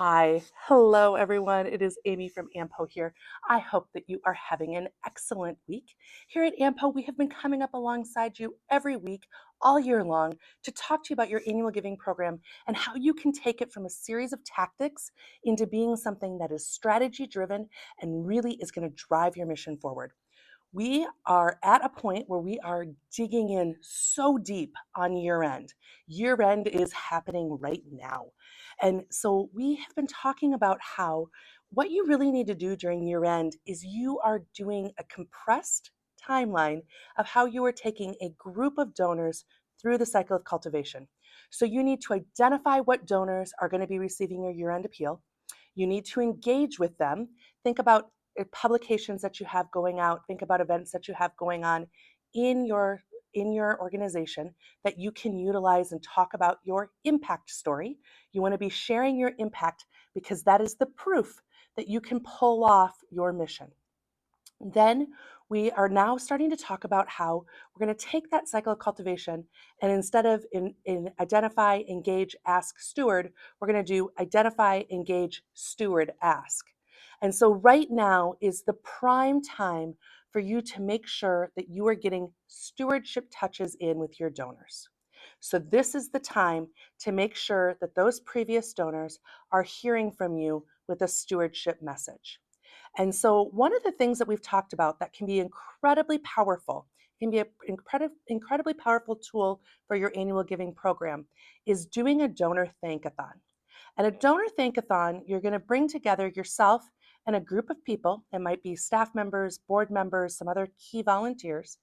Hi, hello everyone. It is Amy from AMPO here. I hope that you are having an excellent week. Here at AMPO, we have been coming up alongside you every week, all year long, to talk to you about your annual giving program and how you can take it from a series of tactics into being something that is strategy driven and really is going to drive your mission forward. We are at a point where we are digging in so deep on year end. Year end is happening right now. And so we have been talking about how what you really need to do during year end is you are doing a compressed timeline of how you are taking a group of donors through the cycle of cultivation. So you need to identify what donors are going to be receiving your year end appeal. You need to engage with them. Think about publications that you have going out. Think about events that you have going on in your organization that you can utilize and talk about your impact story. You want to be sharing your impact because that is the proof that you can pull off your mission. Then we are now starting to talk about how we're going to take that cycle of cultivation and instead of in identify, engage, ask, steward, we're going to do identify, engage, steward, ask. And so right now is the prime time for you to make sure that you are getting stewardship touches in with your donors. So this is the time to make sure that those previous donors are hearing from you with a stewardship message. And so one of the things that we've talked about that can be incredibly powerful, can be an incredibly powerful tool for your annual giving program is doing a donor thank-a-thon. And a donor thank-a-thon, you're going to bring together yourself and a group of people. It might be staff members, board members, some other key volunteers,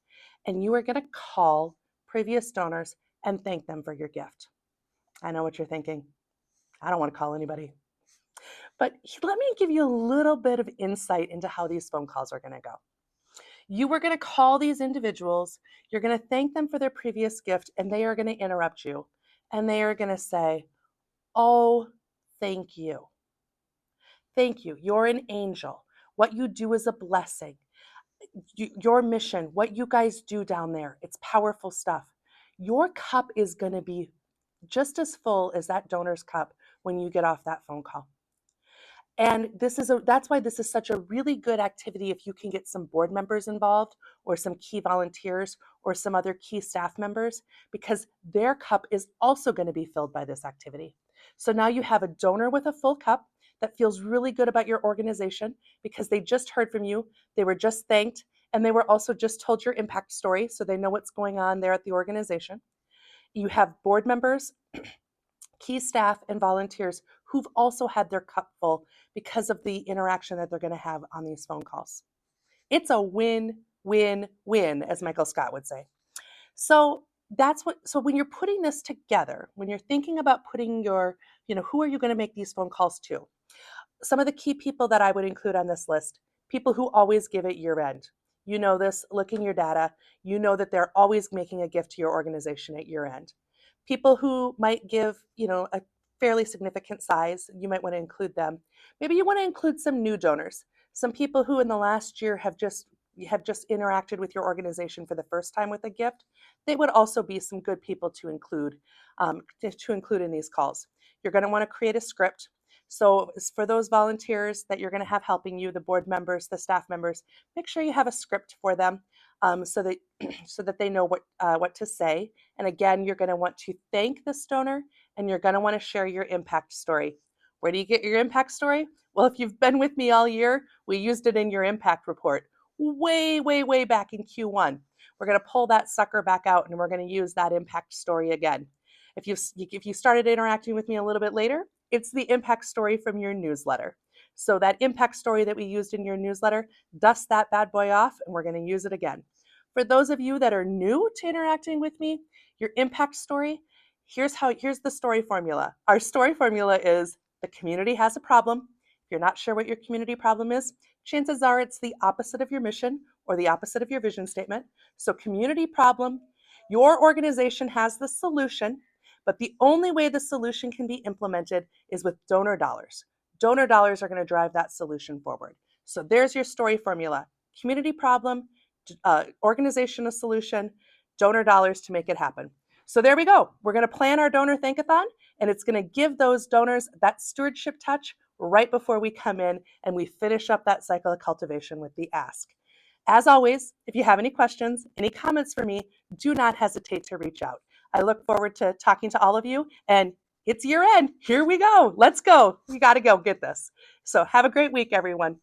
and you are going to call previous donors and thank them for your gift. I know what you're thinking. I don't want to call anybody. But let me give you a little bit of insight into how these phone calls are going to go. You are going to call these individuals, you're going to thank them for their previous gift, and they are going to interrupt you. And they are going to say, "Oh, thank you. Thank you. You're an angel. What you do is a blessing. Your mission, what you guys do down there, it's powerful stuff. Your cup is going to be just as full as that donor's cup when you get off that phone call." And that's why this is such a really good activity if you can get some board members involved or some key volunteers or some other key staff members, because their cup is also going to be filled by this activity. So now you have a donor with a full cup that feels really good about your organization because they just heard from you, they were just thanked, and they were also just told your impact story, so they know what's going on there at the organization. You have board members, key staff, and volunteers who've also had their cup full because of the interaction that they're going to have on these phone calls. It's a win, win, win, as Michael Scott would say. So so when you're putting this together, when you're thinking about putting who are you going to make these phone calls to? Some of the key people that I would include on this list, people who always give at year end. You know this, look in your data. You know that they're always making a gift to your organization at year end. People who might give, a fairly significant size, you might want to include them. Maybe you want to include some new donors, some people who in the last year have just interacted with your organization for the first time with a gift. They would also be some good people to include in these calls. You're going to want to create a script. So for those volunteers that you're going to have helping you, the board members, the staff members, make sure you have a script for them so that so that they know what to say. And again, you're going to want to thank this donor, and you're going to want to share your impact story. Where do you get your impact story? Well, if you've been with me all year, we used it in your impact report way, way, way back in Q1. We're going to pull that sucker back out, and we're going to use that impact story again. If you started interacting with me a little bit later, it's the impact story from your newsletter. So that impact story that we used in your newsletter, dust that bad boy off, and we're going to use it again. For those of you that are new to interacting with me, your impact story, here's the story formula. Our story formula is the community has a problem. If you're not sure what your community problem is, chances are it's the opposite of your mission or the opposite of your vision statement. So community problem, your organization has the solution, but the only way the solution can be implemented is with donor dollars. Donor dollars are going to drive that solution forward. So there's your story formula. Community problem, organizational solution, donor dollars to make it happen. So there we go. We're going to plan our donor thank-a-thon, And it's going to give those donors that stewardship touch right before we come in and we finish up that cycle of cultivation with the ask. As always, if you have any questions, any comments for me, do not hesitate to reach out. I look forward to talking to all of you, and it's year end. Here we go. Let's go. We got to go get this. So have a great week, everyone.